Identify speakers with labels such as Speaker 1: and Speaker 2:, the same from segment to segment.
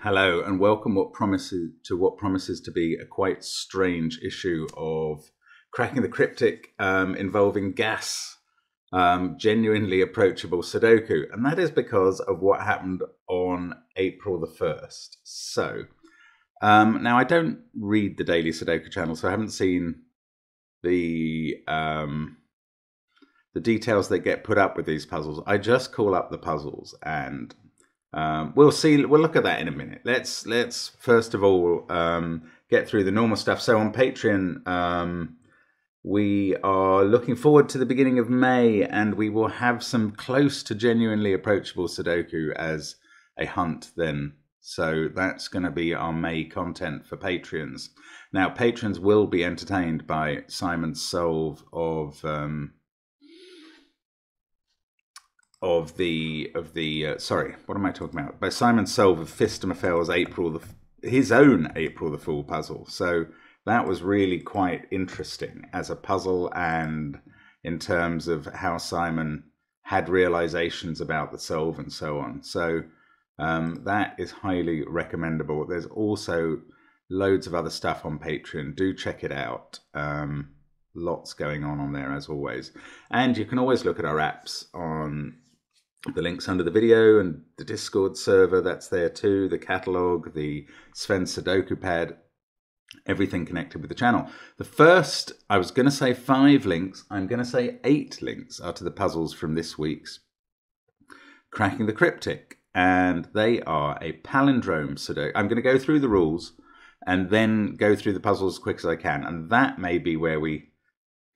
Speaker 1: Hello and welcome what promises to be a quite strange issue of Cracking the Cryptic involving Genuinely Approachable Sudoku. And that is because of what happened on April the 1st. So, now I don't read the Daily Sudoku channel, so I haven't seen the details that get put up with these puzzles. I just call up the puzzles and we'll see. We'll look at that in a minute. Let's first of all get through the normal stuff. So on Patreon, we are looking forward to the beginning of May, and we will have some close to genuinely approachable Sudoku as a hunt then. So that's going to be our May content for patrons. Now, patrons will be entertained by Simon's solve of sorry, what am I talking about? By Simon's solve of Fistomafel's his own April the Fool puzzle. So that was really quite interesting as a puzzle and in terms of how Simon had realizations about the solve and so on. So that is highly recommendable. There's also loads of other stuff on Patreon. Do check it out. Lots going on there as always. And you can always look at our apps on the links under the video, and the Discord server, that's there too, the catalogue, the Sven Sudoku pad, everything connected with the channel. The first, I was going to say 5 links, I'm going to say 8 links are to the puzzles from this week's Cracking the Cryptic, and they are a palindrome Sudoku. I'm going to go through the rules and then go through the puzzles as quick as I can, and that may be where we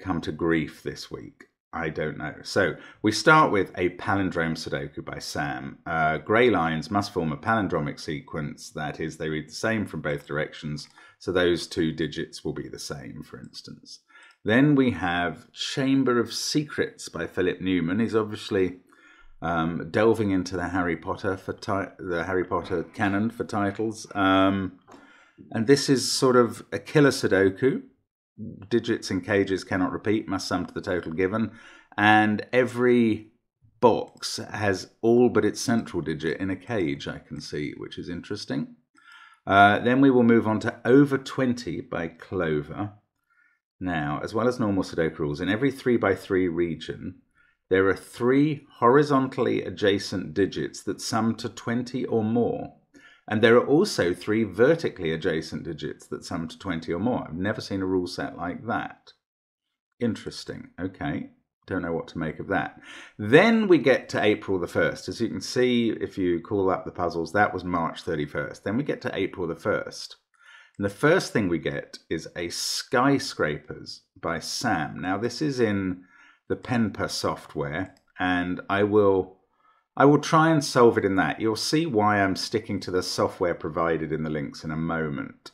Speaker 1: come to grief this week. I don't know. So we start with a palindrome Sudoku by Sam. Grey lines must form a palindromic sequence. That is, they read the same from both directions. So those 2 digits will be the same, for instance. Then we have Chamber of Secrets by Philip Newman. He's obviously delving into the Harry Potter canon for titles. And this is sort of a killer Sudoku. Digits in cages cannot repeat, must sum to the total given, and every box has all but its central digit in a cage, I can see, which is interesting. Then we will move on to Over 20 by Clover. Now, as well as normal Sudoku rules, in every 3x3 region, there are 3 horizontally adjacent digits that sum to 20 or more. And there are also 3 vertically adjacent digits that sum to 20 or more. I've never seen a rule set like that. Interesting. Okay. Don't know what to make of that. Then we get to April the 1st. As you can see, if you call up the puzzles, that was March 31st. Then we get to April the 1st. And the first thing we get is a Skyscrapers by Sam. Now, this is in the Penpa software, and I will try and solve it in that. You'll see why I'm sticking to the software provided in the links in a moment.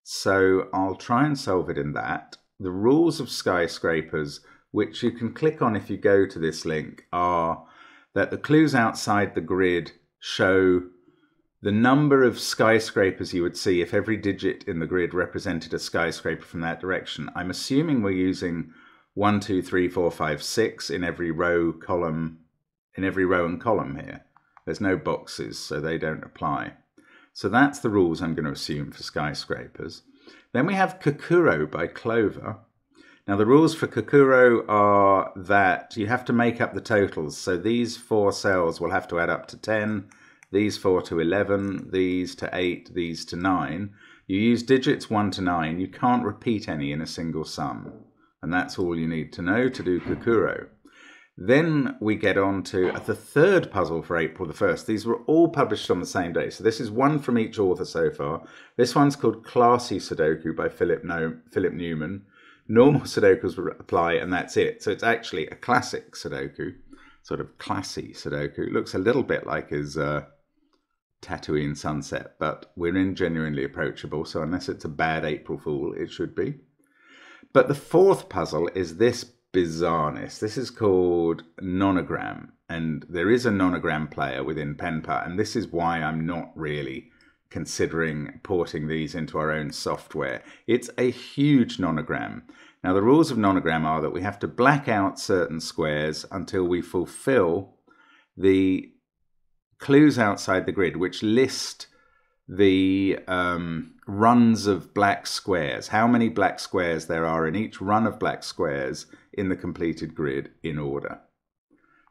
Speaker 1: So I'll try and solve it in that. The rules of Skyscrapers, which you can click on if you go to this link, are that the clues outside the grid show the number of skyscrapers you would see if every digit in the grid represented a skyscraper from that direction. I'm assuming we're using 1, 2, 3, 4, 5, 6 in every row, column, in every row and column here. There's no boxes, so they don't apply. So that's the rules I'm going to assume for Skyscrapers. Then we have Kokuro by Clover. Now the rules for Kokuro are that you have to make up the totals. So these 4 cells will have to add up to 10, these 4 to 11, these to 8, these to 9. You use digits 1 to 9. You can't repeat any in a single sum. And that's all you need to know to do Kokuro. Then we get on to the third puzzle for April the 1st. These were all published on the same day. So this is one from each author so far. This one's called Classy Sudoku by Philip Newman. Normal Sudokus apply, and that's it. So it's actually a classic Sudoku, sort of classy Sudoku. It looks a little bit like his Tatooine Sunset, but we're in Genuinely Approachable, so unless it's a bad April Fool, it should be. But the fourth puzzle is this bizarreness. This is called Nonogram, and there is a Nonogram player within Penpa, and this is why I'm not really considering porting these into our own software. It's a huge Nonogram. Now, the rules of Nonogram are that we have to black out certain squares until we fulfill the clues outside the grid, which list the runs of black squares, how many black squares there are in each run of black squares in the completed grid in order.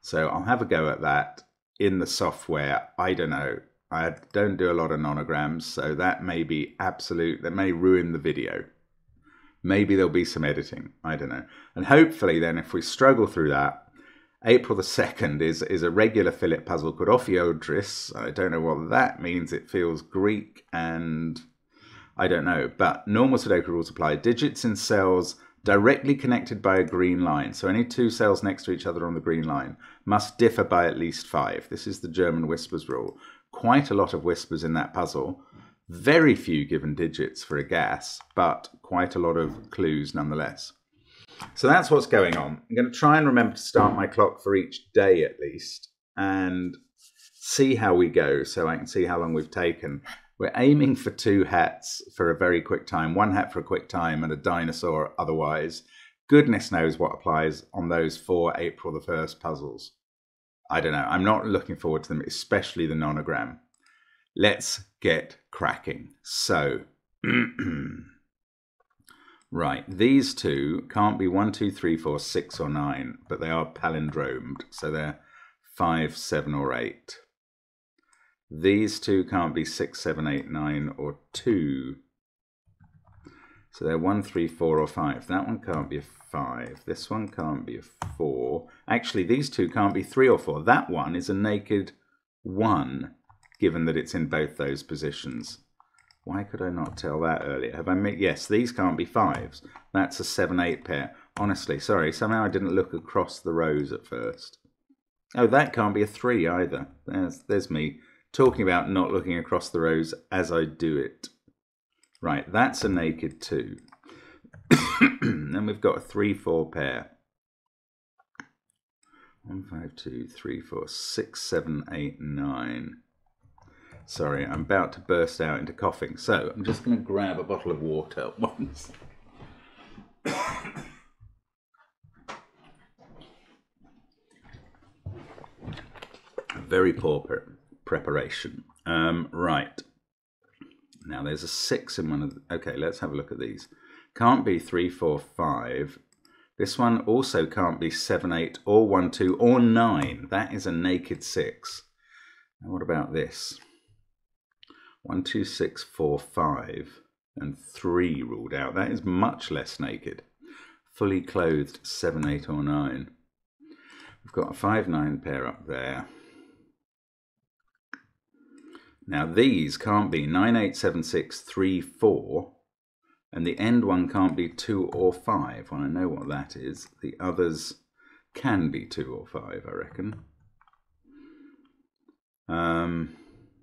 Speaker 1: So I'll have a go at that in the software. I don't know. I don't do a lot of nonograms, so that may be absolute, that may ruin the video. Maybe there'll be some editing. I don't know. And hopefully then, if we struggle through that, April the 2nd is a regular fillet puzzle called Ophiodris. I don't know what that means. It feels Greek and I don't know. But normal Sudoku rules apply. Digits in cells directly connected by a green line. So any two cells next to each other on the green line must differ by at least 5. This is the German whispers rule. Quite a lot of whispers in that puzzle. Very few given digits for a gas, but quite a lot of clues nonetheless. So that's what's going on. I'm going to try and remember to start my clock for each day at least and see how we go so I can see how long we've taken. We're aiming for 2 hats for a very quick time, 1 hat for a quick time and a dinosaur otherwise. Goodness knows what applies on those 4 April the 1st puzzles. I don't know. I'm not looking forward to them, especially the nonogram. Let's get cracking. So, right, these two can't be 1, 2, 3, 4, 6 or 9, but they are palindromed, so they're 5, 7 or 8. These two can't be 6, 7, 8, 9 or 2. So they're 1, 3, 4 or 5. That one can't be a 5. This one can't be a 4. Actually, these two can't be 3 or 4. That one is a naked 1, given that it's in both those positions. Why could I not tell that earlier? Have I made... Yes, these can't be 5s. That's a 7, 8 pair. Honestly, sorry, somehow I didn't look across the rows at first. Oh, that can't be a 3 either. There's me talking about not looking across the rows as I do it. Right, that's a naked 2. Then we've got a 3, 4 pair. 1, 5, 2, 3, 4, 6, 7, 8, 9. Sorry, I'm about to burst out into coughing. So I'm just going to grab a bottle of water once. Very poor preparation. Right. Now there's a 6 in one of the... Okay, let's have a look at these. Can't be 3, 4, 5. This one also can't be 7, 8 or 1, 2 or 9. That is a naked 6. Now what about this? 1, 2, 6, 4, 5 and 3 ruled out. That is much less naked. Fully clothed 7, 8 or 9. We've got a 5, 9 pair up there. Now these can't be 9, 8, 7, 6, 3, 4. And the end one can't be 2 or 5. Well, I know what that is. The others can be 2 or 5, I reckon.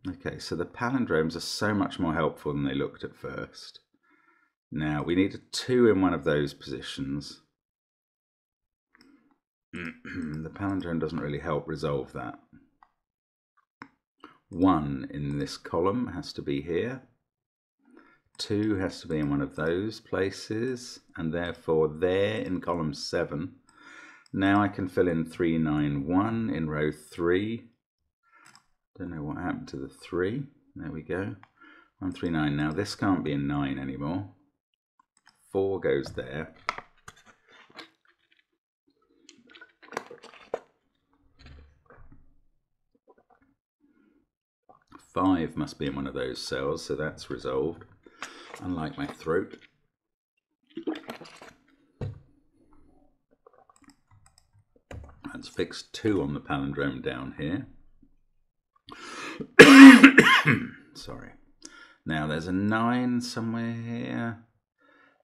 Speaker 1: Okay, so the palindromes are so much more helpful than they looked at first. Now, we need a 2 in one of those positions. The palindrome doesn't really help resolve that. 1 in this column has to be here. 2 has to be in one of those places, and therefore there in column 7. Now I can fill in 3, 9, 1 in row 3. Don't know what happened to the 3. There we go. 1, 3, 9. Now this can't be in 9 anymore. 4 goes there. Five must be in one of those cells, so that's resolved. Unlike my throat. Let's fix 2 on the palindrome down here. Sorry. Now there's a 9 somewhere here.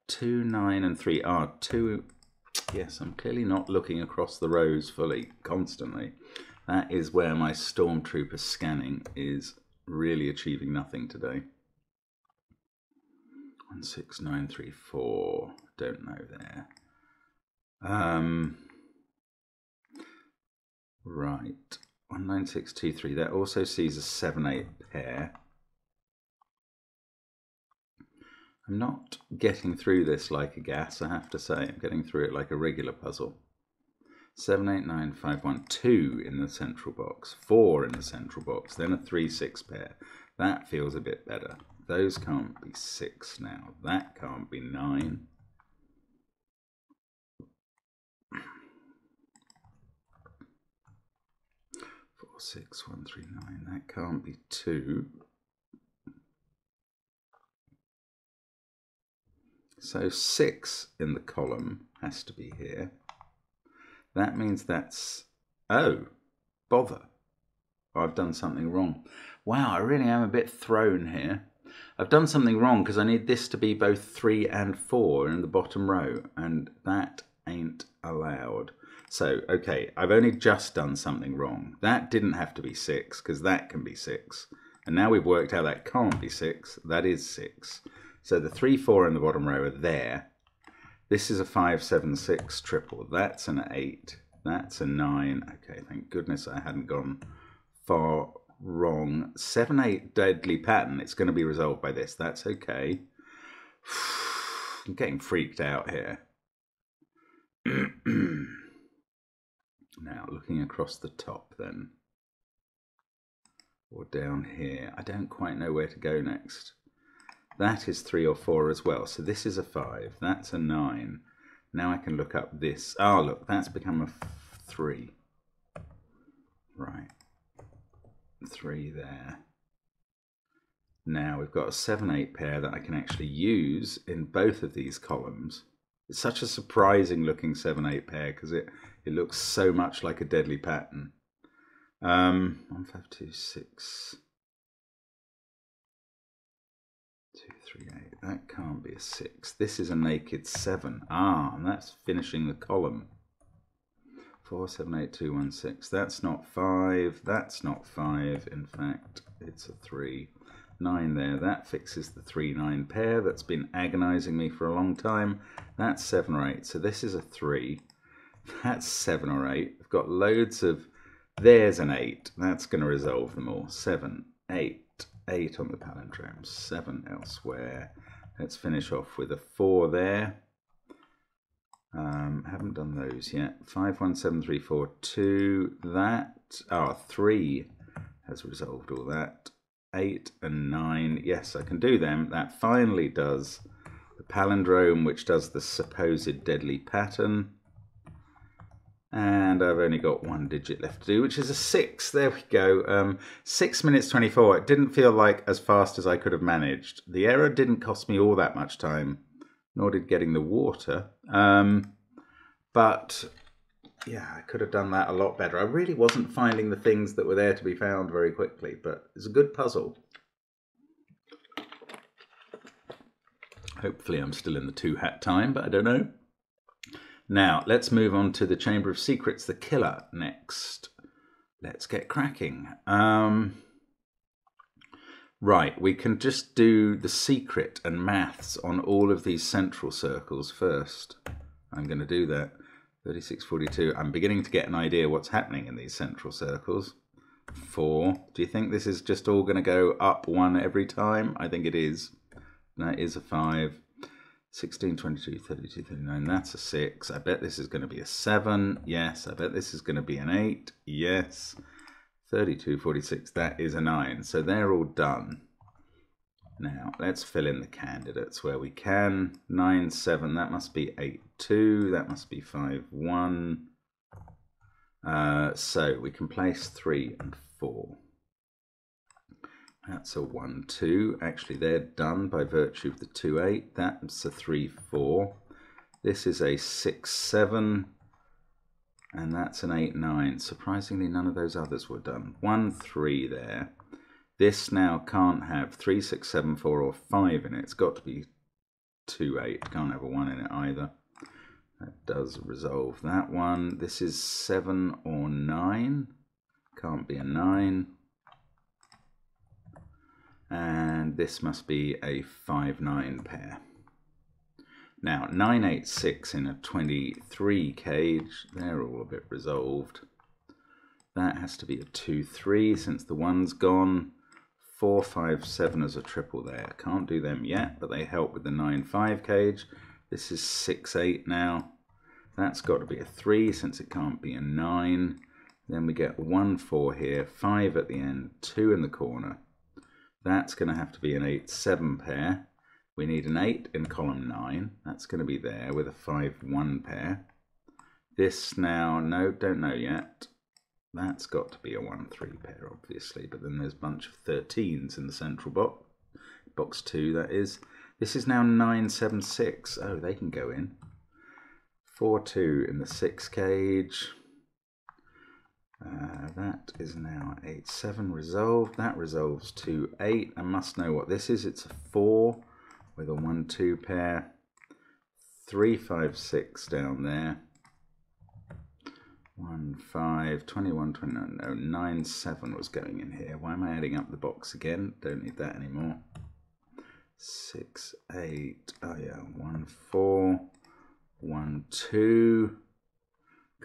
Speaker 1: 2, 9 and 3. 2. Yes, I'm clearly not looking across the rows fully, constantly. That is where my stormtrooper scanning is really achieving nothing today. 1, 6, 9, 3, 4. Don't know there. Right. 1, 9, 6, 2, 3. That also sees a 7, 8 pair. I'm not getting through this like a gas, I have to say. I'm getting through it like a regular puzzle. 7, 8, 9, 5, 1, 2 in the central box. 4 in the central box. Then a 3, 6 pair. That feels a bit better. Those can't be 6 now. That can't be 9. 4, 6, 1, 3, 9. That can't be 2. So 6 in the column has to be here. That means that's, oh, bother. I've done something wrong. Wow, I really am a bit thrown here. I've done something wrong because I need this to be both 3 and 4 in the bottom row, and that ain't allowed. So, okay, I've only just done something wrong. That didn't have to be 6 because that can be 6. And now we've worked out that can't be 6. That is 6. So the 3, 4 in the bottom row are there. This is a 5, 7, 6 triple. That's an 8. That's a 9. Okay, thank goodness I hadn't gone far wrong. 7, 8 deadly pattern. It's going to be resolved by this. That's okay. I'm getting freaked out here. Now, looking across the top then. Or down here. I don't quite know where to go next. That is 3 or 4 as well. So this is a 5. That's a 9. Now I can look up this. Oh, look, that's become a 3. Right. 3 there. Now we've got a 7, 8 pair that I can actually use in both of these columns. It's such a surprising looking 7, 8 pair because it looks so much like a deadly pattern. 1, 5, 2, 6. 2, 3, 8. That can't be a 6. This is a naked 7. Ah, and that's finishing the column. 4, 7, 8, 2, 1, 6. That's not 5. That's not 5. In fact, it's a 3. 9 there. That fixes the 3, 9 pair that's been agonizing me for a long time. That's 7 or 8. So this is a 3. That's 7 or 8. I've got loads of... There's an 8. That's going to resolve them all. 7, 8. 8 on the palindrome, 7 elsewhere. Let's finish off with a 4 there. Haven't done those yet. 5, 1, 7, 3, 4, 2. That, 3 has resolved all that. 8 and 9. Yes, I can do them. That finally does the palindrome, which does the supposed deadly pattern. And I've only got 1 digit left to do, which is a 6. There we go. 6 minutes 24. It didn't feel like as fast as I could have managed. The error didn't cost me all that much time, nor did getting the water. But yeah, I could have done that a lot better. I really wasn't finding the things that were there to be found very quickly, but it's a good puzzle. Hopefully I'm still in the 2-hat time, but I don't know. Now, let's move on to the Chamber of Secrets, the killer, next. Let's get cracking. Right, we can just do the secret and maths on all of these central circles first. I'm going to do that. 36, 42. I'm beginning to get an idea what's happening in these central circles. 4. Do you think this is just all going to go up 1 every time? I think it is. That is a 5. 16, 22, 32, 39, that's a 6. I bet this is going to be a 7. Yes. I bet this is going to be an 8. Yes. 32, 46, that is a 9. So they're all done. Now, let's fill in the candidates where we can. 9, 7, that must be 8, 2. That must be 5, 1. So we can place 3 and 4. That's a 1, 2. Actually, they're done by virtue of the 2, 8. That's a 3, 4. This is a 6, 7. And that's an 8, 9. Surprisingly, none of those others were done. 1, 3 there. This now can't have 3, 6, 7, 4 or 5 in it. It's got to be 2, 8. Can't have a 1 in it either. That does resolve that one. This is 7 or 9. Can't be a 9. And this must be a 5, 9 pair. Now, 9, 8, 6 in a 23 cage. They're all a bit resolved. That has to be a 2, 3 since the 1's gone. 4, 5, 7 as a triple there. Can't do them yet, but they help with the 9, 5 cage. This is 6, 8 now. That's got to be a 3 since it can't be a 9. Then we get 1, 4 here, 5 at the end, 2 in the corner. That's going to have to be an 8-7 pair. We need an 8 in column 9. That's going to be there with a 5-1 pair. This now, no, don't know yet. That's got to be a 1-3 pair, obviously, but then there's a bunch of 13s in the central box. Box 2, that is. This is now 9-7-6. Oh, they can go in. 4-2 in the 6 cage. That is now 8-7 resolved. That resolves to 8. I must know what this is. It's a 4 with a 1-2 pair. 3-5-6 down there. 1-5, 21, 29, no, 9-7 was going in here. Why am I adding up the box again? Don't need that anymore. 6-8, oh yeah, 1-4, 1-2.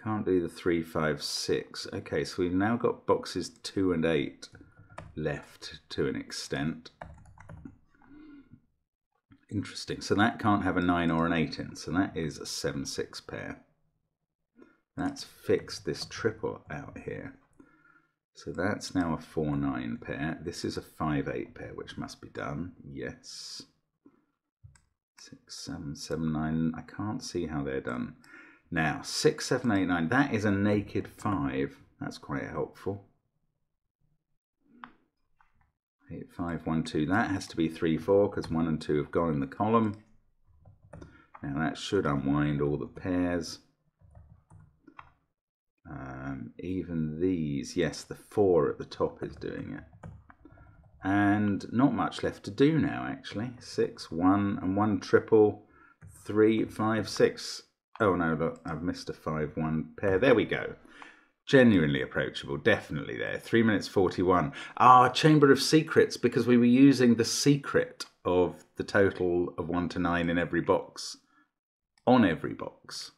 Speaker 1: Can't do the 3-5-6. Okay, so we've now got boxes 2 and 8 left to an extent. Interesting. So that can't have a 9 or an 8 in. So that is a 7-6 pair. That's fixed this triple out here. So that's now a 4-9 pair. This is a 5-8 pair, which must be done. Yes. 6-7, 7-9. I can't see how they're done. Now, 6, 7, 8, 9. That is a naked 5. That's quite helpful. 8, 5, 1, 2. That has to be 3, 4 because 1 and 2 have gone in the column. Now that should unwind all the pairs. Even these, yes, the 4 at the top is doing it. And not much left to do now, actually. 6, 1, and 1 triple, 3, 5, 6. Oh no, look, I've missed a 5-1 pair. There we go. Genuinely approachable, definitely there. 3 minutes 41. Ah, Chamber of Secrets, because we were using the secret of the total of 1 to 9 in every box, on every box,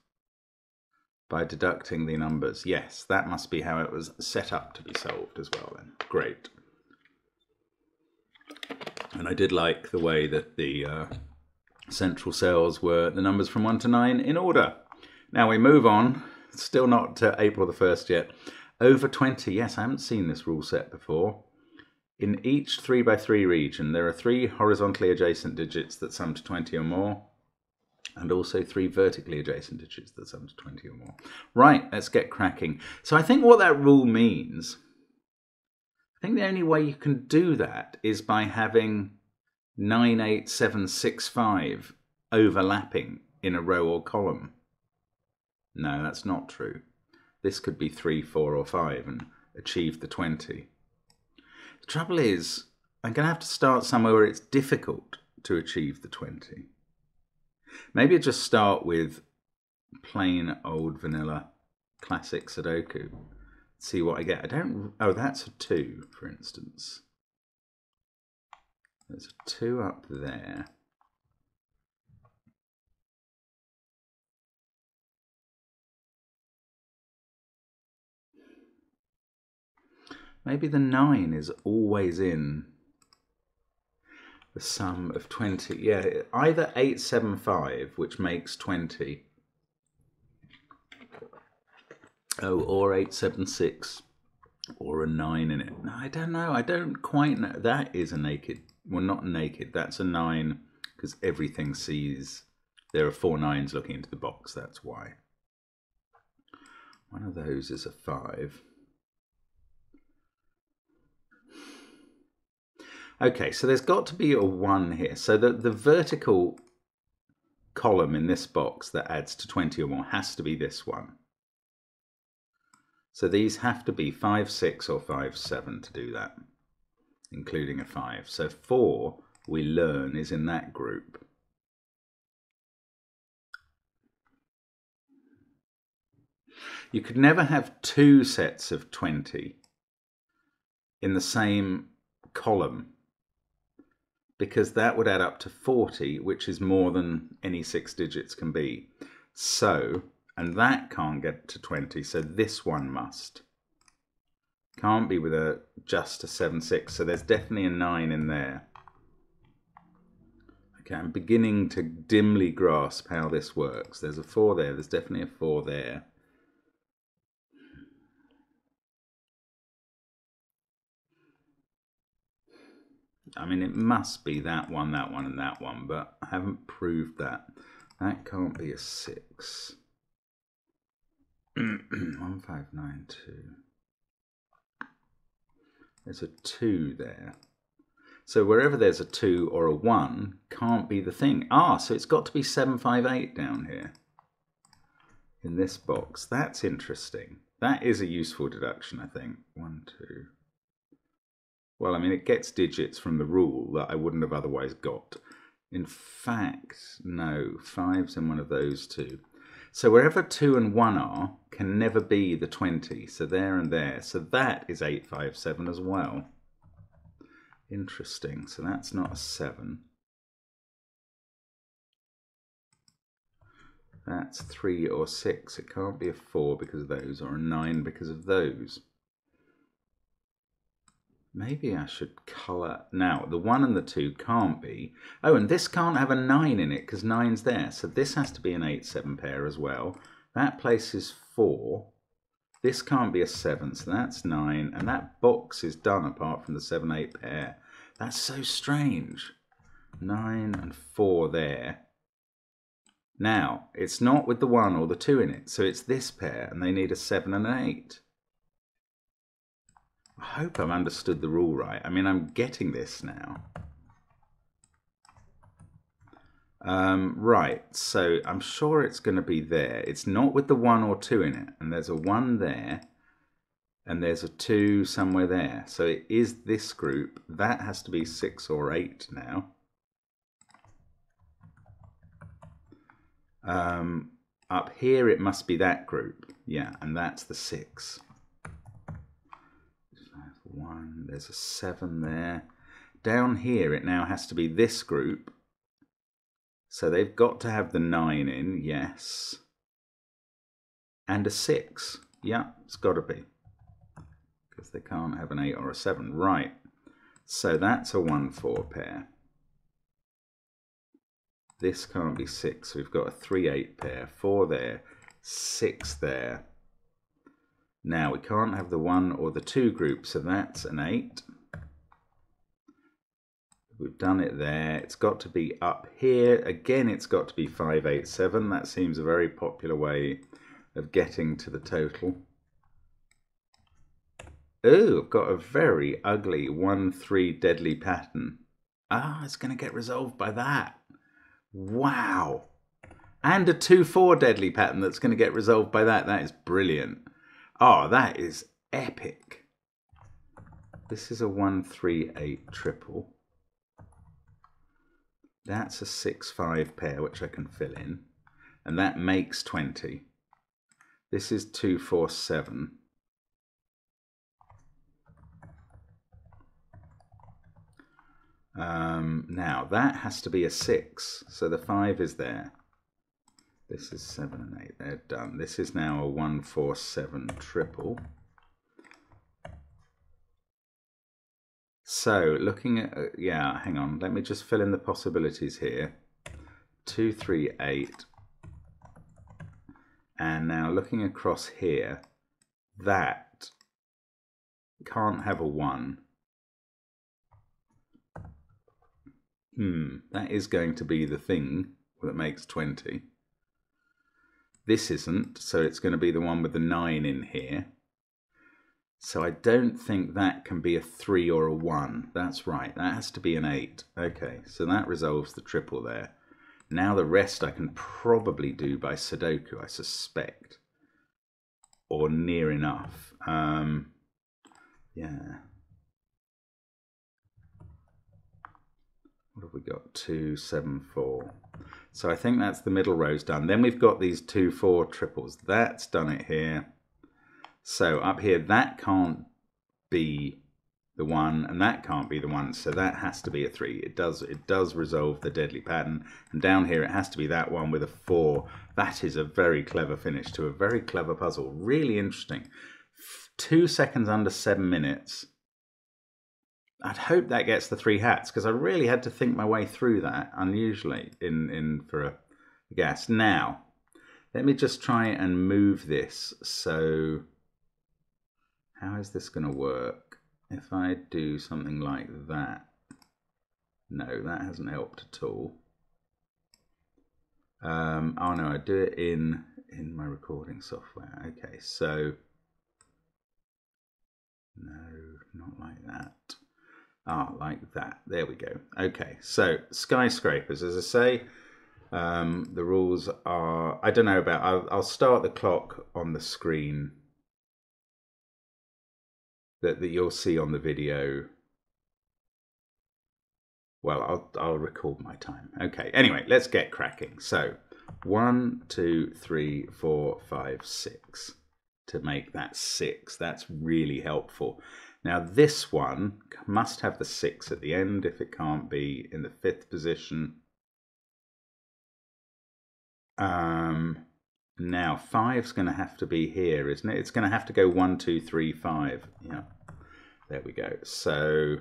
Speaker 1: by deducting the numbers. Yes, that must be how it was set up to be solved as well then. Great. And I did like the way that the central cells were the numbers from 1 to 9 in order. Now we move on. Still not to April the 1st yet. Over 20. Yes, I haven't seen this rule set before. In each 3x3 region, there are 3 horizontally adjacent digits that sum to 20 or more, and also 3 vertically adjacent digits that sum to 20 or more. Right, let's get cracking. So I think what that rule means, I think the only way you can do that is by having 9, 8, 7, 6, 5 overlapping in a row or column. No, that's not true. This could be 3, 4, or 5 and achieve the 20. The trouble is, I'm going to have to start somewhere where it's difficult to achieve the 20. Maybe I'll just start with plain old vanilla classic Sudoku. See what I get. I don't... Oh, that's a 2, for instance. There's a 2 up there. Maybe the 9 is always in the sum of 20. Yeah, either 8, 7, 5, which makes 20. Oh, or 8, 7, 6, or a 9 in it. No, I don't know. I don't quite know. That is a naked. Well, not naked. That's a 9 because everything sees. There are 4 9s looking into the box. That's why. One of those is a 5. Okay, so there's got to be a 1 here. So the vertical column in this box that adds to 20 or more has to be this one. So these have to be 5, 6 or 5, 7 to do that, including a 5. So 4, we learn, is in that group. You could never have 2 sets of 20 in the same column, because that would add up to 40, which is more than any 6 digits can be. So, and that can't get to 20, so this one must. Can't be with just a 7, 6, so there's definitely a 9 in there. Okay, I'm beginning to dimly grasp how this works. There's a 4 there, there's definitely a 4 there. I mean, it must be that one, and that one, but I haven't proved that. That can't be a 6. 1592. There's a 2 there. So wherever there's a 2 or a 1 can't be the thing. Ah, so it's got to be 758 down here in this box. That's interesting. That is a useful deduction, I think. 1, 2. Well, I mean, it gets digits from the rule that I wouldn't have otherwise got. In fact, no, 5's in one of those two. So wherever 2 and 1 are can never be the 20. So there and there. So that is 857 as well. Interesting. So that's not a 7. That's 3 or 6. It can't be a 4 because of those, or a 9 because of those. Maybe I should colour. Now, the 1 and the 2 can't be. Oh, and this can't have a 9 in it because 9's there. So this has to be an 8-7 pair as well. That place is 4. This can't be a 7, so that's 9. And that box is done apart from the 7-8 pair. That's so strange. 9 and 4 there. Now, it's not with the 1 or the 2 in it. So it's this pair, and they need a 7 and an 8. I hope I've understood the rule right. I mean, I'm getting this now. Right, so I'm sure it's going to be there. It's not with the 1 or 2 in it. And there's a 1 there. And there's a 2 somewhere there. So it is this group. That has to be 6 or 8 now. Up here it must be that group. Yeah, and that's the 6. 1, there's a 7 there. Down here it now has to be this group. So they've got to have the 9 in, yes. And a 6. Yeah, it's got to be. Because they can't have an 8 or a 7. Right. So that's a 1-4 pair. This can't be 6. So we've got a 3-8 pair. 4 there. 6 there. Now, we can't have the 1 or the 2 group, so that's an 8. We've done it there. It's got to be up here. Again, it's got to be 587. That seems a very popular way of getting to the total. Oh, I've got a very ugly 1-3 deadly pattern. Ah, it's going to get resolved by that. Wow. And a 2-4 deadly pattern that's going to get resolved by that. That is brilliant. Oh, that is epic. This is a 1-3-8 triple. That's a 6-5 pair, which I can fill in. And that makes 20. This is 2-4-7. Now, that has to be a 6. So the 5 is there. This is 7 and 8. They're done. This is now a 1-4-7 triple. So looking at, yeah, hang on. Let me just fill in the possibilities here. 2, 3, 8. And now looking across here, that can't have a 1. That is going to be the thing that makes 20. This isn't, so it's going to be the one with the 9 in here. So I don't think that can be a 3 or a 1. That's right, that has to be an 8. Okay, so that resolves the triple there. Now the rest I can probably do by Sudoku, I suspect. Or near enough. Yeah. What have we got? 2, 7, 4. So I think that's the middle row's done. Then we've got these 2-4 triples. That's done it here. So up here, that can't be the 1, and that can't be the 1. So that has to be a 3. It does resolve the deadly pattern. And down here, it has to be that one with a 4. That is a very clever finish to a very clever puzzle. Really interesting. 2 seconds under 7 minutes. I'd hope that gets the 3 hats, because I really had to think my way through that, unusually, for a gas. Now, let me just try and move this. So, how is this going to work? If I do something like that. No, that hasn't helped at all. Oh no, I do it in my recording software. Okay, so no, not like that. Like that. There we go. Okay, so skyscrapers, as I say, the rules are, I don't know about, I'll start the clock on the screen that you'll see on the video. Well, I'll record my time. Okay, anyway, let's get cracking. So 1, 2, 3, 4, 5, 6 to make that 6. That's really helpful. Now this one must have the 6 at the end if it can't be in the 5th position. Now 5's going to have to be here, isn't it? It's going to have to go 1, 2, 3, 5. Yeah, there we go. So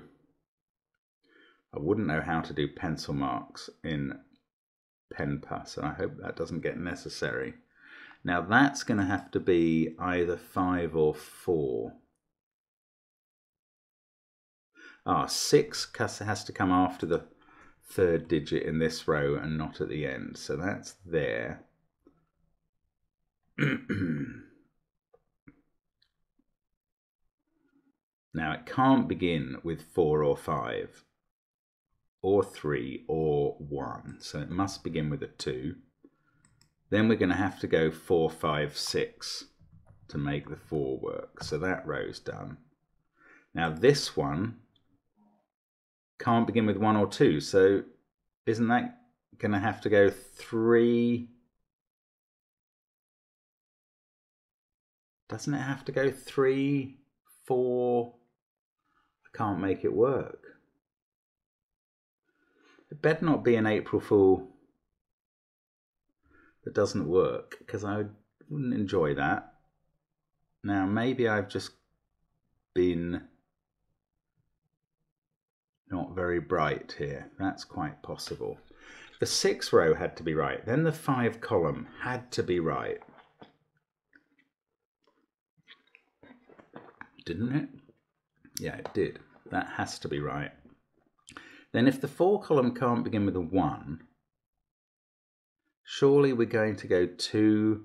Speaker 1: I wouldn't know how to do pencil marks in PenPass, and I hope that doesn't get necessary. Now that's going to have to be either 5 or 4. 6 has to come after the 3rd digit in this row and not at the end. So that's there. Now it can't begin with 4 or 5. Or 3 or 1. So it must begin with a 2. Then we're going to have to go 4, 5, 6 to make the 4 work. So that row's done. Now this one can't begin with 1 or 2. So isn't that going to have to go 3? Doesn't it have to go 3, 4? I can't make it work. It better not be an April Fool that doesn't work, because I wouldn't enjoy that. Now, maybe I've just been not very bright here. That's quite possible. The 6th row had to be right. Then the 5 column had to be right. Didn't it? Yeah, it did. That has to be right. Then if the 4 column can't begin with a 1, surely we're going to go 2.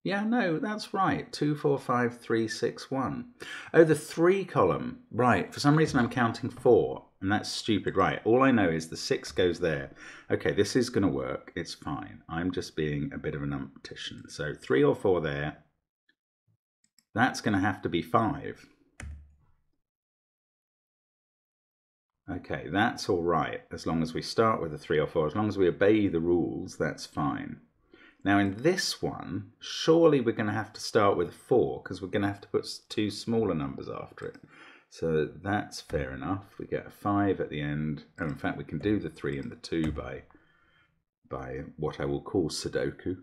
Speaker 1: Yeah, no, that's right. 2, 4, 5, 3, 6, 1. Oh, the 3 column. Right, for some reason I'm counting 4, and that's stupid. Right, all I know is the 6 goes there. Okay, this is going to work. It's fine. I'm just being a bit of a numptician. So 3 or 4 there. That's going to have to be 5. Okay, that's all right, as long as we start with a 3 or 4. As long as we obey the rules, that's fine. Now in this one, surely we're going to have to start with a 4, because we're going to have to put 2 smaller numbers after it. So that's fair enough. We get a 5 at the end. Oh, in fact, we can do the 3 and the 2 by what I will call Sudoku.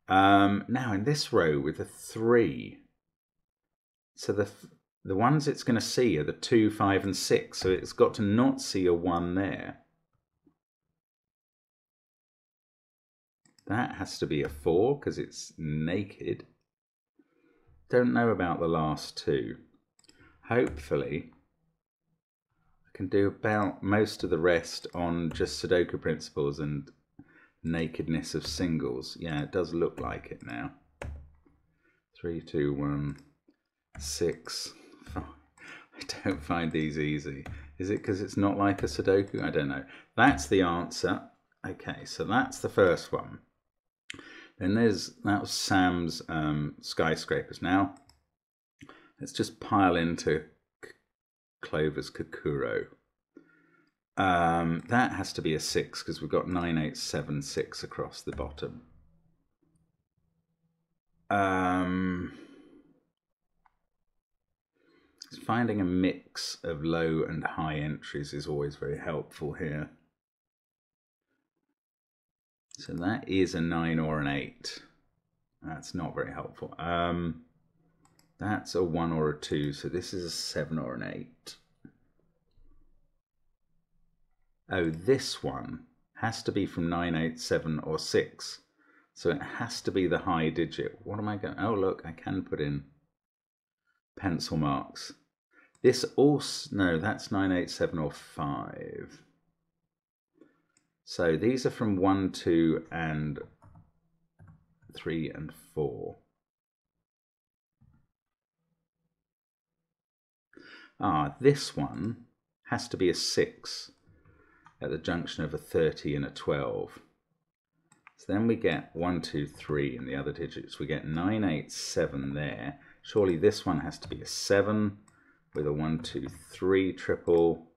Speaker 1: Now in this row with a 3, so the ones it's going to see are the 2, 5, and 6. So it's got to not see a 1 there. That has to be a 4 because it's naked. Don't know about the last 2. Hopefully, I can do about most of the rest on just Sudoku principles and nakedness of singles. Yeah, it does look like it now. 3, 2, 1, 6, 5. I don't find these easy. Is it because it's not like a Sudoku? I don't know. That's the answer. Okay, so that's the first one. Then that was Sam's skyscrapers. Now, let's just pile into Clover's Kokuro. That has to be a 6 because we've got 9, 8, 7, 6 across the bottom. Finding a mix of low and high entries is always very helpful here. So that is a 9 or an 8. That's not very helpful. That's a 1 or a 2, so this is a 7 or an 8. Oh, this one has to be from 9, 8, 7, or 6. So it has to be the high digit. What am I going? Oh, look, I can put in pencil marks. This also, no, that's 9, 8, 7 or 5. So these are from 1, 2 and 3 and 4. This one has to be a 6 at the junction of a 30 and a 12. So then we get 1, 2, 3 in the other digits. We get 9, 8, 7 there. Surely this one has to be a 7 with a 1, 2, 3 triple.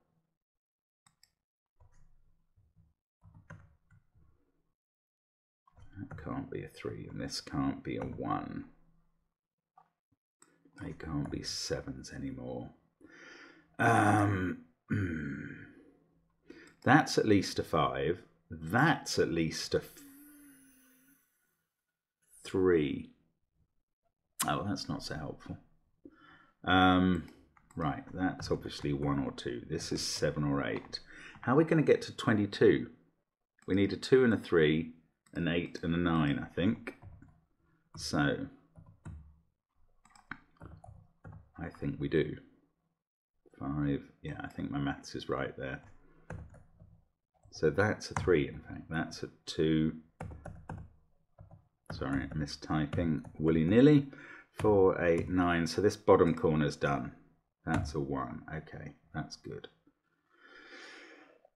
Speaker 1: That can't be a 3, and this can't be a 1. They can't be 7s anymore. That's at least a 5. That's at least a 3. Oh, that's not so helpful. Right, that's obviously 1 or 2. This is 7 or 8. How are we going to get to 22? We need a 2 and a 3, an 8 and a 9, I think. So, I think we do. 5, yeah, I think my maths is right there. So that's a 3, in fact. That's a 2. Sorry, I missed typing willy-nilly. 4, 8, 9. So this bottom corner's done. That's a 1. Okay, that's good.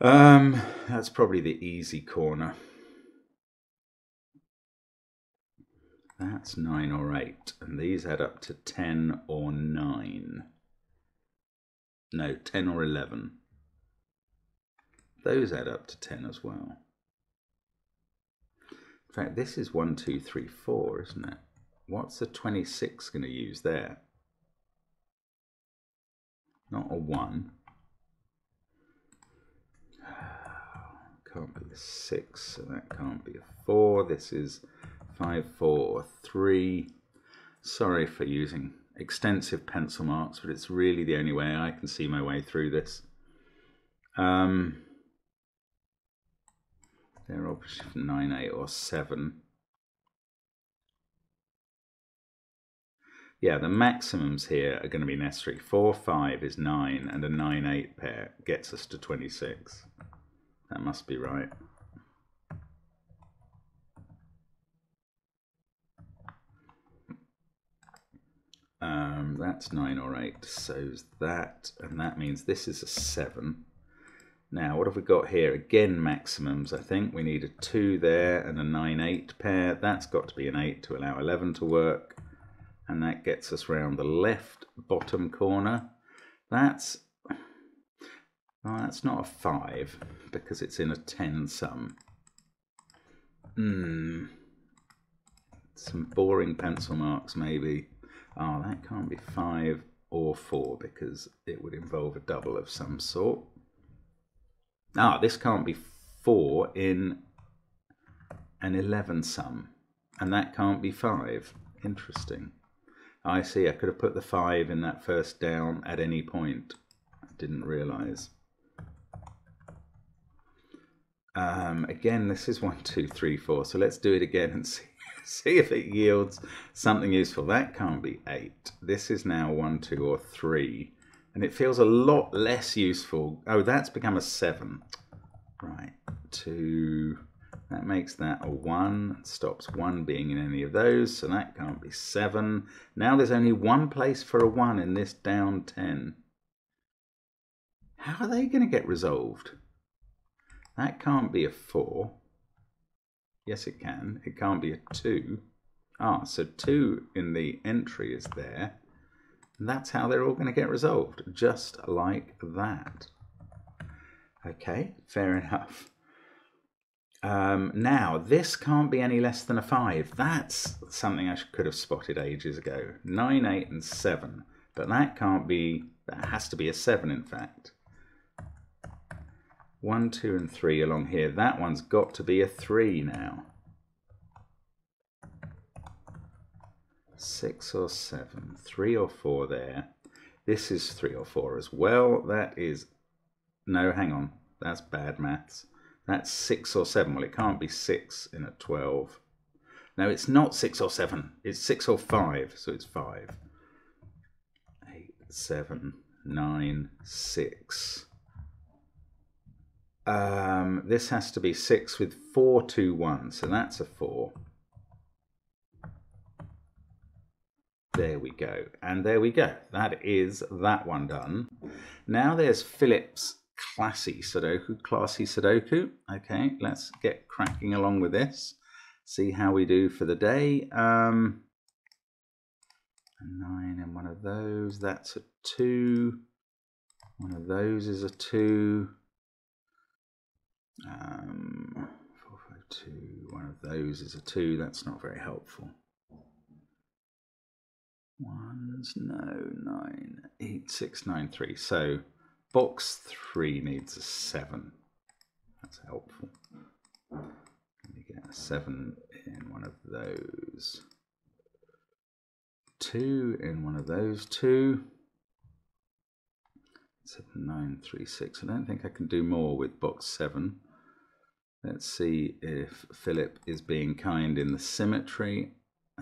Speaker 1: That's probably the easy corner. That's 9 or 8. And these add up to 10 or 9. No, 10 or 11. Those add up to 10 as well. In fact, this is 1, 2, 3, 4, isn't it? What's the 26 going to use there? Not a 1. Can't be a 6, so that can't be a 4. This is 5, 4, 3. Sorry for using extensive pencil marks, but it's really the only way I can see my way through this. They're obviously 9, 8 or 7. Yeah, the maximums here are going to be necessary. 4, 5 is 9, and a 9, 8 pair gets us to 26. That must be right. That's 9 or 8, so's that, and that means this is a 7. Now, what have we got here? Again, maximums, I think. We need a 2 there and a 9, 8 pair. That's got to be an 8 to allow 11 to work. And that gets us round the left bottom corner. That's not a 5 because it's in a 10 sum. Some boring pencil marks maybe. Oh, that can't be 5 or 4 because it would involve a double of some sort. This can't be 4 in an 11 sum. And that can't be 5. Interesting. I see, I could have put the 5 in that first down at any point. I didn't realise. Again, this is 1, 2, 3, 4. So let's do it again and see if it yields something useful. That can't be 8. This is now 1, 2 or 3. And it feels a lot less useful. Oh, that's become a 7. Right, 2. That makes that a 1. It stops 1 being in any of those, so that can't be 7. Now there's only one place for a 1 in this down 10. How are they going to get resolved? That can't be a 4. Yes, it can. It can't be a 2. So 2 in the entry is there. And that's how they're all going to get resolved, just like that. Okay, fair enough. Now, this can't be any less than a 5. That's something I could have spotted ages ago. 9, 8, and 7. But that can't be, that has to be a 7, in fact. 1, 2, and 3 along here. That one's got to be a 3 now. 6 or 7. 3 or 4 there. This is 3 or 4 as well. That is, no, hang on. That's bad maths. That's 6 or 7. Well, it can't be 6 in a 12. No, it's not 6 or 7. It's 6 or 5, so it's 5. 8, 7, 9, 6. This has to be 6 with 4, 2, 1. So that's a 4. There we go. And there we go. That is that one done. Now there's Philip's classy Sudoku. Okay, let's get cracking along with this. See how we do for the day. A 9 in one of those. That's a 2. One of those is a 2. 4, 5, 2. One of those is a 2. That's not very helpful. 1s, no, 9, 8, 6, 9, 3. So box 3 needs a 7. That's helpful. Let me get a 7 in one of those. 2 in one of those 2. 7, 9, 3, 6. I don't think I can do more with box 7. Let's see if Philip is being kind in the symmetry.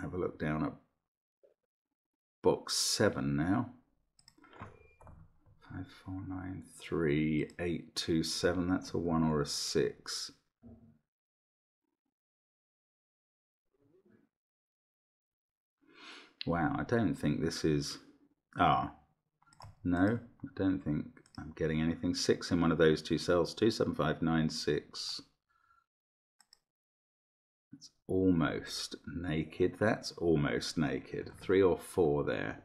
Speaker 1: Have a look down at box 7 now. 5, 4, 9, 3, 8, 2, 7. That's a 1 or a 6. Wow, I don't think this is... no, I don't think I'm getting anything. 6 in one of those 2 cells. 2, 7, 5, 9, 6. That's almost naked. That's almost naked. 3 or 4 there.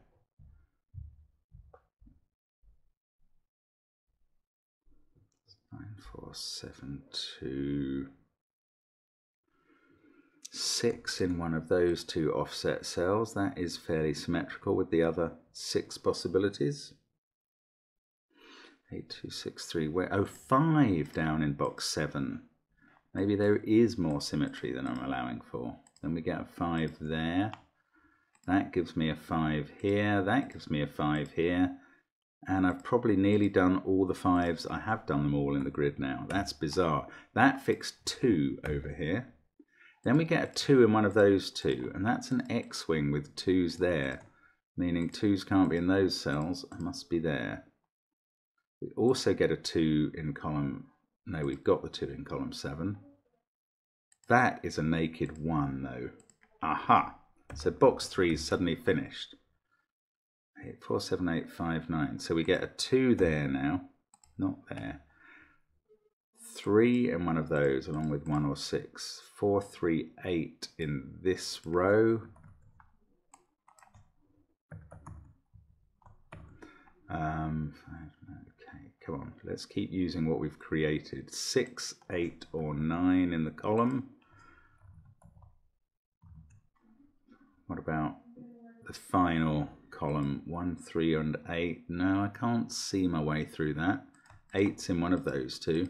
Speaker 1: Nine, 4, 7, 2. 6 in one of those 2 offset cells. That is fairly symmetrical with the other 6 possibilities. 8, 2, 6, 3. Where? Oh, 5 down in box 7. Maybe there is more symmetry than I'm allowing for. Then we get a 5 there. That gives me a 5 here. That gives me a 5 here. And I've probably nearly done all the 5s. I have done them all in the grid now. That's bizarre. That fixed 2 over here. Then we get a 2 in one of those 2. And that's an X-wing with 2s there. Meaning 2s can't be in those cells. I must be there. We also get a 2 in column... No, we've got the 2 in column 7. That is a naked 1, though. Aha! So box 3 is suddenly finished. 8, 4, 7, 8, 5, 9. So we get a 2 there now. Not there. 3 in one of those, along with 1 or 6. 4, 3, 8 in this row. Okay, come on. Let's keep using what we've created. 6, 8, or 9 in the column. What about the final column? 1, 3, and 8. No, I can't see my way through that. 8's in one of those 2.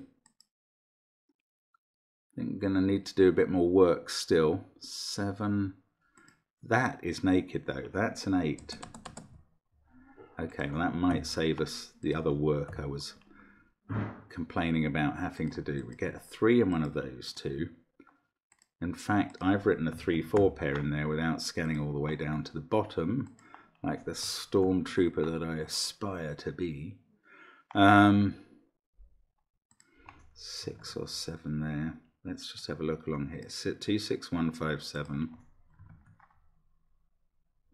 Speaker 1: I think I'm going to need to do a bit more work still. 7. That is naked though. That's an 8. Okay, well that might save us the other work I was complaining about having to do. We get a 3 in one of those 2. In fact, I've written a 3-4 pair in there without scanning all the way down to the bottom, like the stormtrooper that I aspire to be. 6 or 7 there. Let's just have a look along here. 2, 6, 1, 5, 7.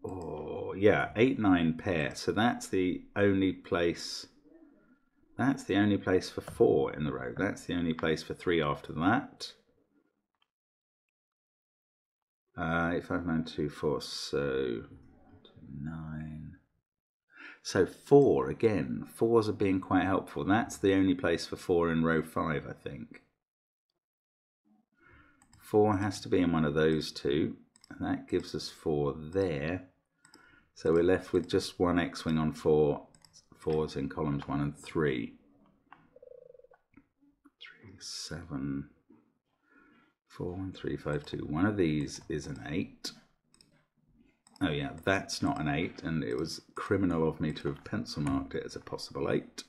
Speaker 1: Oh, yeah, 8, 9 pair. So that's the only place. That's the only place for 4 in the row. That's the only place for 3 after that. 8, 5, 9, 2, 4. So 9. So 4 again. 4s are being quite helpful. That's the only place for 4 in row 5, I think. 4 has to be in one of those 2. And that gives us 4 there. So we're left with just one X-wing on 4. 4's in columns 1 and 3. 3, 7, 4, 1, 3, 5, 2. One of these is an 8. Oh yeah, that's not an 8, and it was criminal of me to have pencil marked it as a possible 8.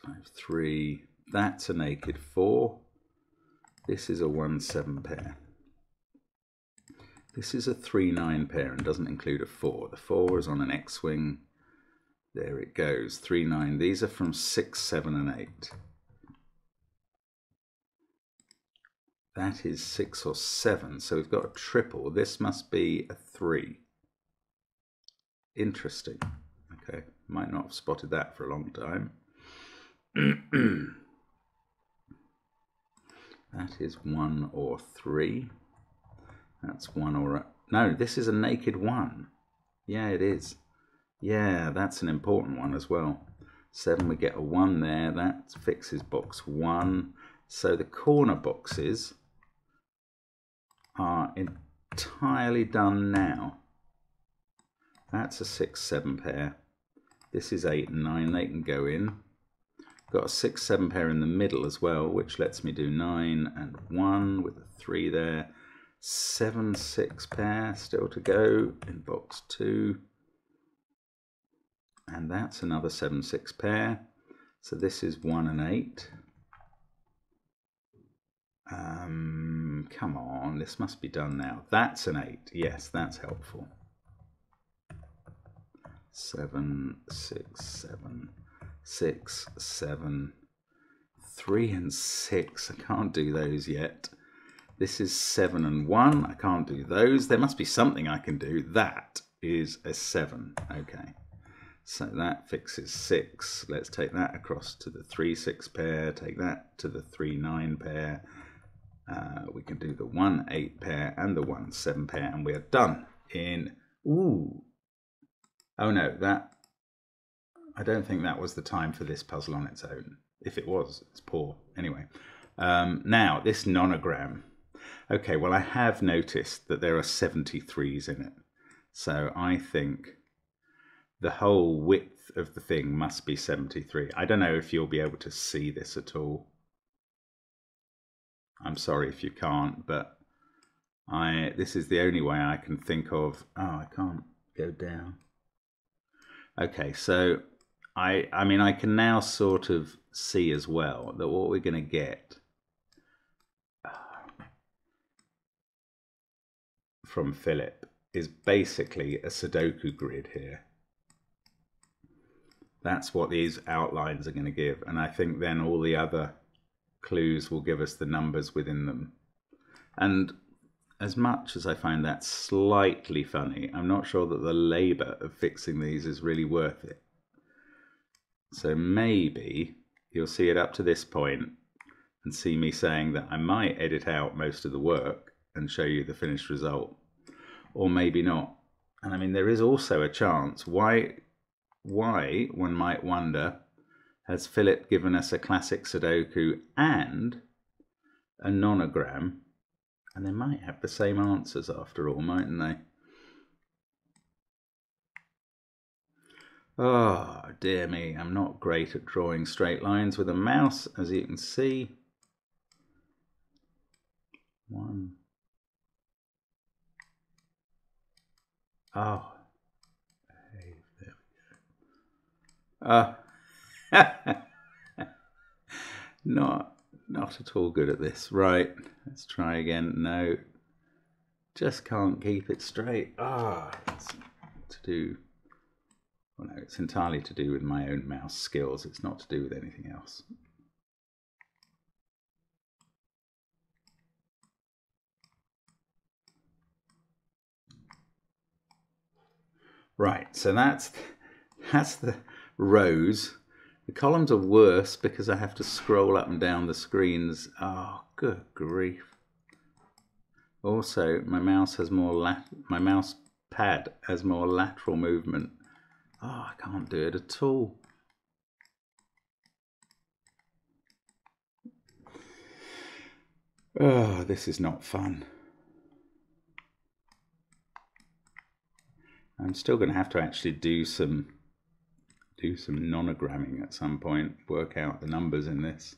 Speaker 1: 5, 3. That's a naked 4. This is a 1, 7 pair. This is a 3, 9 pair and doesn't include a 4. The 4 is on an X-wing. There it goes, 3, 9. These are from 6, 7, and 8. That is 6 or 7, so we've got a triple. This must be a 3. Interesting. Okay, might not have spotted that for a long time. That is 1 or 3. That's 1 or a... No, this is a naked 1. Yeah, it is. Yeah, that's an important one as well. 7, we get a 1 there. That fixes box 1. So the corner boxes are entirely done now. That's a 6, 7 pair. This is 8 and 9. They can go in. Got a 6, 7 pair in the middle as well, which lets me do 9 and 1 with a 3 there. 7, 6 pair still to go in box 2. And that's another 7, 6 pair. So this is 1 and 8. Come on, this must be done now. That's an 8. Yes, that's helpful. 7, 6, 7, 6, 7, 3 and 6. I can't do those yet. This is 7 and 1. I can't do those. There must be something I can do. That is a 7. Okay. So that fixes 6. Let's take that across to the 3, 6 pair. Take that to the 3, 9 pair. We can do the 1, 8 pair and the 1, 7 pair, and we are done in... Ooh. Oh no, that... I don't think that was the time for this puzzle on its own. If it was, it's poor. Anyway. Now, this nonogram. Okay, well, I have noticed that there are 73s in it. So I think the whole width of the thing must be 73. I don't know if you'll be able to see this at all. I'm sorry if you can't, but this is the only way I can think of. Oh, I can't go down. Okay, so I mean, I can now sort of see as well that what we're going to get from Philip is basically a Sudoku grid here. That's what these outlines are going to give, and I think then all the other clues will give us the numbers within them. And as much as I find that slightly funny, I'm not sure that the labour of fixing these is really worth it. So maybe you'll see it up to this point and see me saying that I might edit out most of the work and show you the finished result, or maybe not. And I mean, there is also a chance, why one might wonder, has Philip given us a classic Sudoku and a nonogram, and they might have the same answers after all, mightn't they? Oh, dear me, I'm not great at drawing straight lines with a mouse, as you can see. 1. Oh. Hey, there we go. Not at all good at this. Right, let's try again. No, just can't keep it straight. It's to do... Well, no, it's entirely to do with my own mouse skills. It's not to do with anything else. Right, so that's the rows. The columns are worse because I have to scroll up and down the screens. Oh, good grief. Also, my mouse pad has more lateral movement. Oh, I can't do it at all. Oh, this is not fun. I'm still going to have to actually do some nonogramming at some point, work out the numbers in this.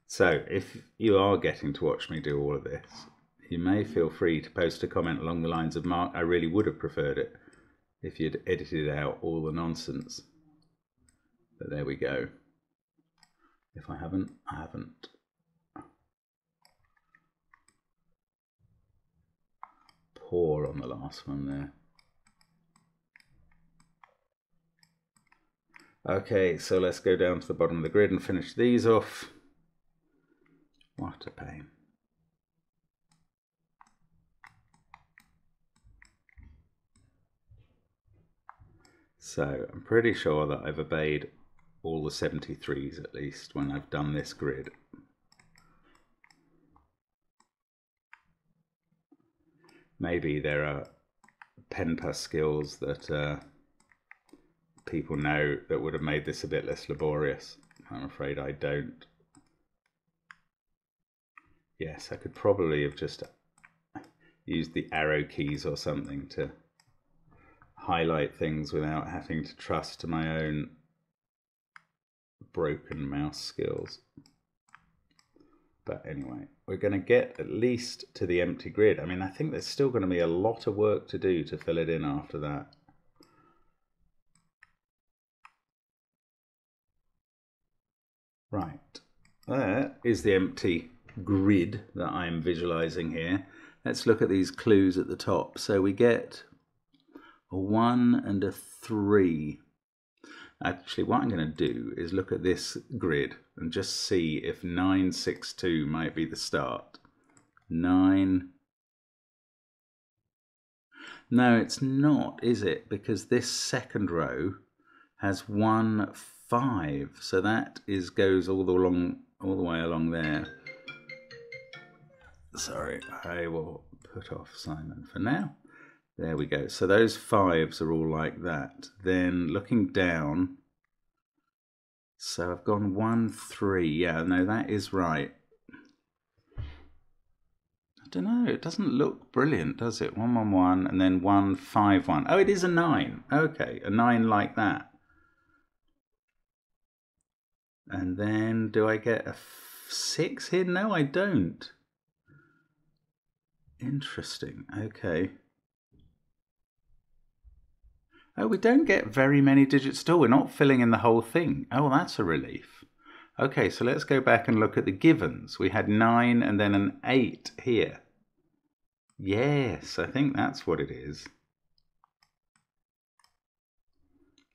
Speaker 1: So if you are getting to watch me do all of this, you may feel free to post a comment along the lines of, Mark, I really would have preferred it if you'd edited out all the nonsense. But there we go. If I haven't, I haven't. Poor on the last one there. Okay, so let's go down to the bottom of the grid and finish these off. What a pain. So I'm pretty sure that I've obeyed all the 73s at least when I've done this grid. Maybe there are pen skills that people know that would have made this a bit less laborious. I'm afraid I don't. Yes, I could probably have just used the arrow keys or something to highlight things without having to trust to my own broken mouse skills. But anyway, we're going to get at least to the empty grid. I mean, I think there's still going to be a lot of work to do to fill it in after that. Right, there is the empty grid that I'm visualizing here. Let's look at these clues at the top. So we get a 1 and a 3. Actually, what I'm going to do is look at this grid and just see if 962 might be the start. 9. No, it's not, is it? Because this second row has 1, 5. So that goes all the way along there. Sorry, I will put off Simon for now. There we go. So those 5s are all like that. Then looking down, so I've gone 1, 3. Yeah, no, that is right. I don't know. It doesn't look brilliant, does it? 1, 1, 1, and then 1, 5, 1. Oh, it is a 9. Okay, a 9 like that. And then do I get a 6 here? No, I don't. Interesting. Okay. Oh, we don't get very many digits still. We're not filling in the whole thing. Oh, that's a relief. Okay, so let's go back and look at the givens. We had 9 and then an 8 here. Yes, I think that's what it is.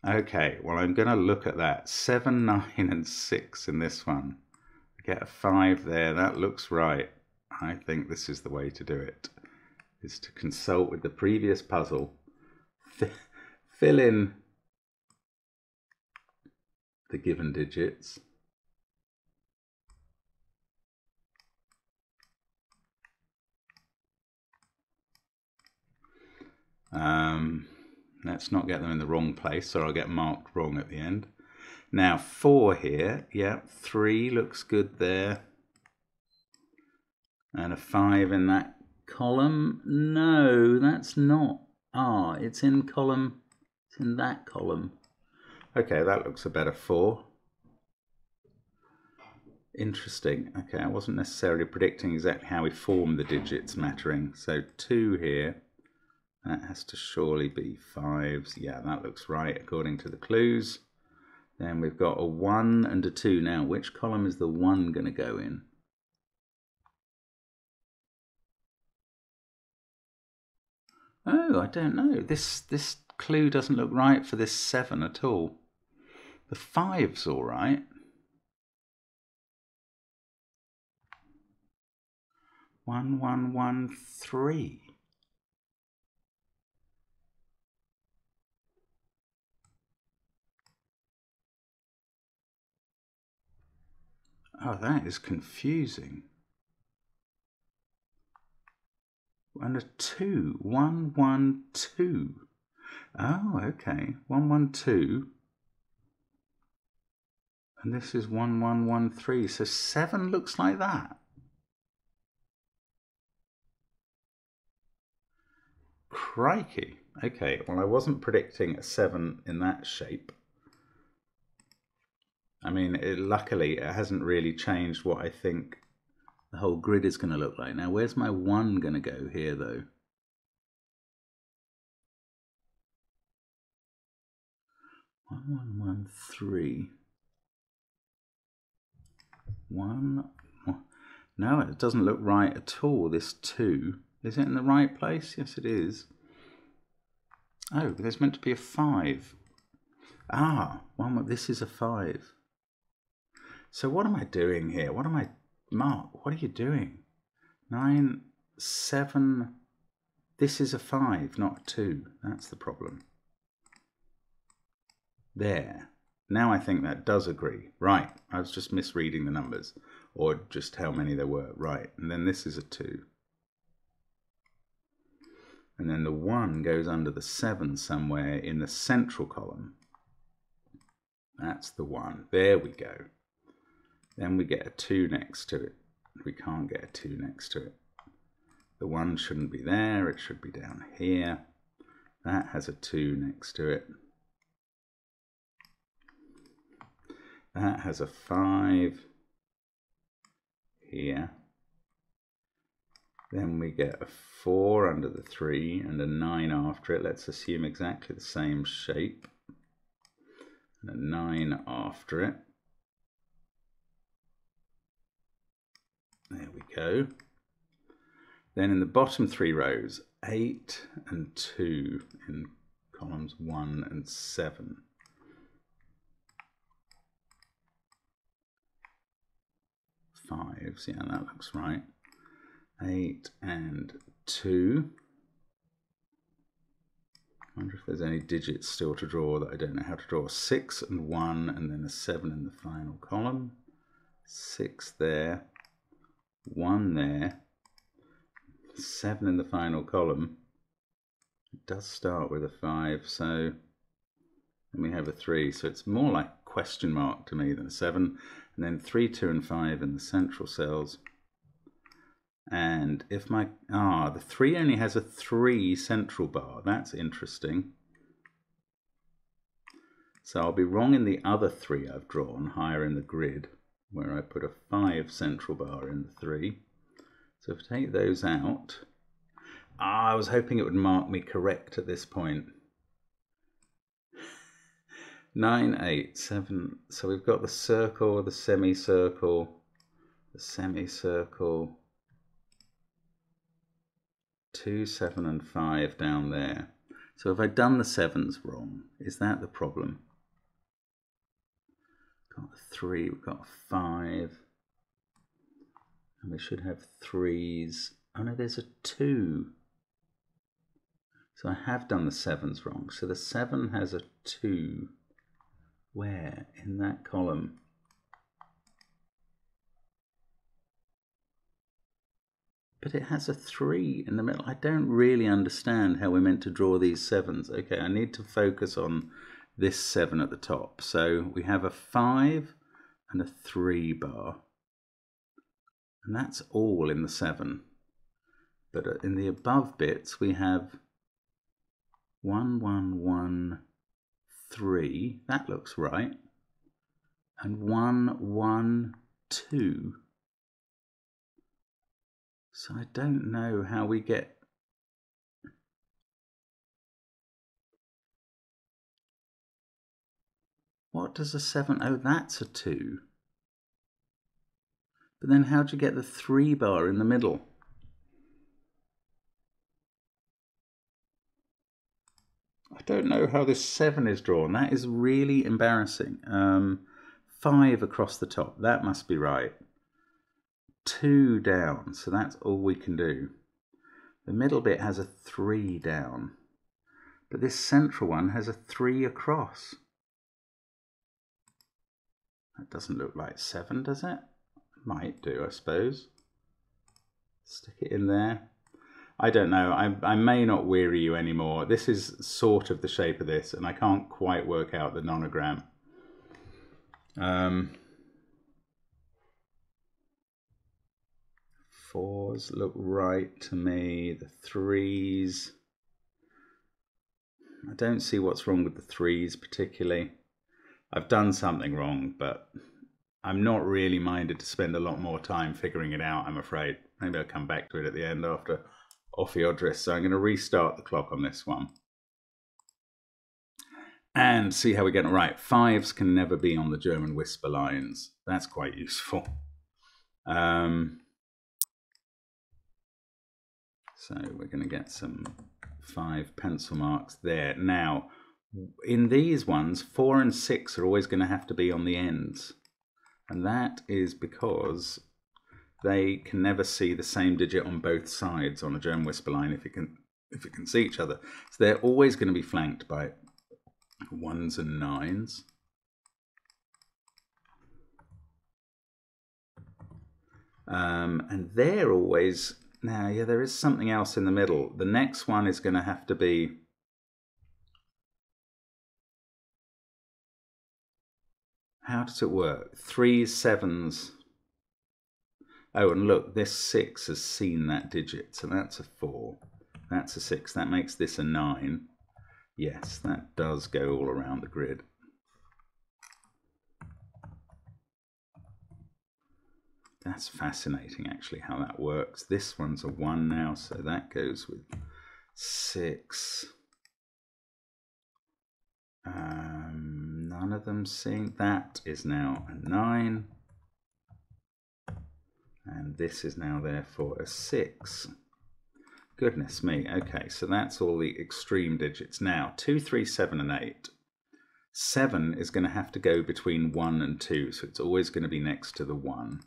Speaker 1: Okay, well, I'm going to look at that. 7, 9, and 6 in this one. Get a 5 there. That looks right. I think this is the way to do it, is to consult with the previous puzzle. Fill in the given digits. Let's not get them in the wrong place, or I'll get marked wrong at the end. Now 4 here, yeah, 3 looks good there. And a 5 in that column. No, that's not. It's in column, it's in that column. Okay, that looks a better 4. Interesting. Okay, I wasn't necessarily predicting exactly how we form the digits mattering. So 2 here. That has to surely be 5s. Yeah, that looks right according to the clues. Then we've got a 1 and a 2. Now, which column is the 1 going to go in? Oh, I don't know. This clue doesn't look right for this 7 at all. The 5's all right. 1, 1, 1, 3. Oh, that is confusing. And a 2. 1, 1, 2. Oh, okay. 1, 1, 2. And this is 1, 1, 1, 3. So 7 looks like that. Crikey. Okay, well, I wasn't predicting a 7 in that shape. I mean, luckily, it hasn't really changed what I think the whole grid is going to look like. Now, where's my 1 going to go here, though? 1, 1, 1, 3. 1. No, it doesn't look right at all, this 2. Is it in the right place? Yes, it is. Oh, there's meant to be a 5. Ah, this is a 5. So what am I doing here? Mark, what are you doing? 9, 7. This is a 5, not a 2. That's the problem. There. Now I think that does agree. Right, I was just misreading the numbers, or just how many there were. Right, and then this is a 2. And then the 1 goes under the 7 somewhere in the central column. That's the 1. There we go. Then we get a 2 next to it. We can't get a 2 next to it. The 1 shouldn't be there. It should be down here. That has a 2 next to it. That has a 5 here. Then we get a 4 under the 3 and a 9 after it. Let's assume exactly the same shape. And a 9 after it. There we go. Then in the bottom 3 rows, 8 and 2 in columns 1 and 7. 5s, yeah, that looks right. 8 and 2. I wonder if there's any digits still to draw that I don't know how to draw. 6 and 1, and then a 7 in the final column. 6 there, 1 there, 7 in the final column. It does start with a 5, so then we have a 3, so it's more like a question mark to me than a 7. And then 3, 2 and 5 in the central cells. And if the 3 only has a 3 central bar. That's interesting. So I'll be wrong in the other 3 I've drawn higher in the grid, where I put a 5 central bar in the 3. So if I take those out, I was hoping it would mark me correct at this point. 9, 8, 7. So we've got the circle, the semicircle, the semicircle. 2, 7 and 5 down there. So have I done the 7s wrong? Is that the problem? Got a 3, we've got a 5. And we should have 3s. Oh no, there's a 2. So I have done the 7s wrong. So the 7 has a 2. Where? In that column. But it has a 3 in the middle. I don't really understand how we're meant to draw these 7s. Okay, I need to focus on this 7 at the top. So we have a 5 and a 3 bar. And that's all in the 7. But in the above bits, we have 1, 1, 1, 3. That looks right. And 1, 1, 2. So I don't know how we get... What does a 7... Oh, that's a 2. But then how'd you get the 3 bar in the middle? I don't know how this 7 is drawn. That is really embarrassing. 5 across the top. That must be right. 2 down. So that's all we can do. The middle bit has a 3 down. But this central one has a 3 across. That doesn't look like 7, does it? Might do, I suppose. Stick it in there. I don't know. I may not weary you anymore. This is sort of the shape of this, and I can't quite work out the nonogram. 4s look right to me. The 3s. I don't see what's wrong with the 3s particularly. I've done something wrong, but I'm not really minded to spend a lot more time figuring it out, I'm afraid. Maybe I'll come back to it at the end after Ophiodris. So I'm going to restart the clock on this one. And see how we're getting it right. 5s can never be on the German whisper lines. That's quite useful. So we're going to get some 5 pencil marks there. Now, in these ones, 4 and 6 are always going to have to be on the ends. And that is because they can never see the same digit on both sides on a German whisper line if it can see each other. So they're always going to be flanked by 1s and 9s. And they're always, now, yeah, there is something else in the middle. The next one is going to have to be, how does it work? 3s, 7s. Oh, and look, this 6 has seen that digit, so that's a 4. That's a 6. That makes this a 9. Yes, that does go all around the grid. That's fascinating, actually, how that works. This one's a 1 now, so that goes with 6. None of them seeing. That is now a 9. And this is now therefore a 6. Goodness me. Okay, so that's all the extreme digits. Now, 2, 3, 7, and 8. 7 is going to have to go between 1 and 2, so it's always going to be next to the 1.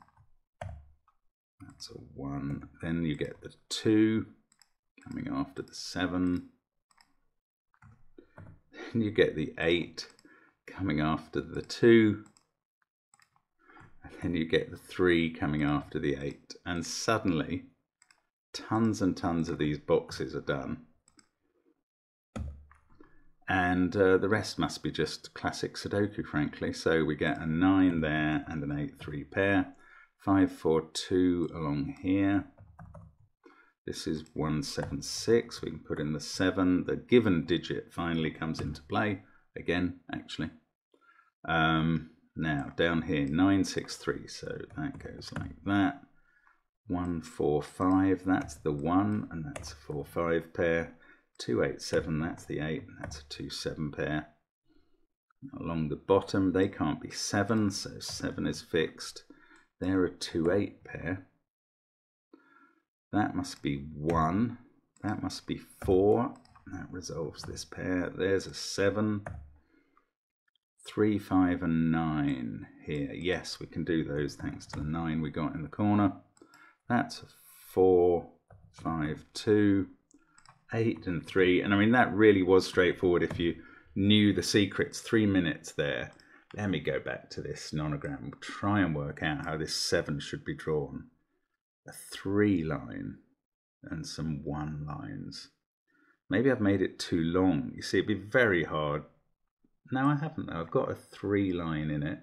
Speaker 1: That's a 1. Then you get the 2 coming after the 7. Then you get the 8 coming after the 2. And then you get the 3 coming after the 8. And suddenly, tons and tons of these boxes are done. And the rest must be just classic Sudoku, frankly. So we get a 9 there and an 8, 3 pair. 5, 4, 2 along here. This is 1, 7, 6. We can put in the 7. The given digit finally comes into play again, actually. Now down here, 9, 6, 3. So that goes like that. 1, 4, 5. That's the 1, and that's a 4, 5 pair. 2, 8, 7. That's the 8, and that's a 2, 7 pair. Along the bottom, they can't be 7, so 7 is fixed. They're a 2, 8 pair. That must be 1. That must be 4. That resolves this pair. There's a 7. 3, 5, and 9 here. Yes, we can do those thanks to the 9 we got in the corner. That's a 4, 5, 2, 8, and 3. And I mean, that really was straightforward if you knew the secrets. 3 minutes there. Let me go back to this nonogram. Try and work out how this 7 should be drawn. A 3 line and some 1 lines. Maybe I've made it too long. You see, it'd be very hard. No, I haven't though. I've got a 3 line in it.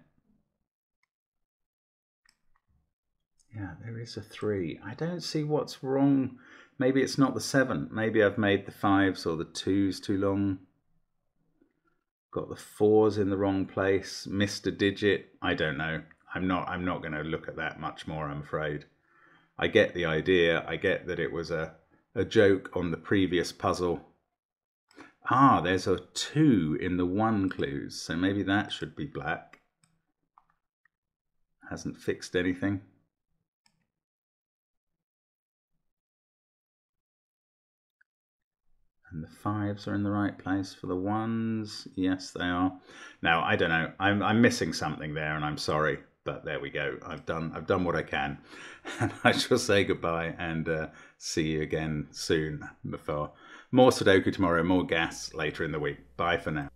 Speaker 1: Yeah, there is a 3. I don't see what's wrong. Maybe it's not the 7. Maybe I've made the 5s or the 2s too long. Got the 4s in the wrong place. Missed a digit. I don't know. I'm not going to look at that much more, I'm afraid. I get the idea. I get that it was a joke on the previous puzzle. Ah, there's a 2 in the 1 clues, so maybe that should be black. Hasn't fixed anything. And the 5s are in the right place for the 1s. Yes, they are. Now, I don't know. I'm missing something there, and I'm sorry. But there we go. I've done what I can. And I shall say goodbye and see you again soon for more Sudoku tomorrow, more gas later in the week. Bye for now.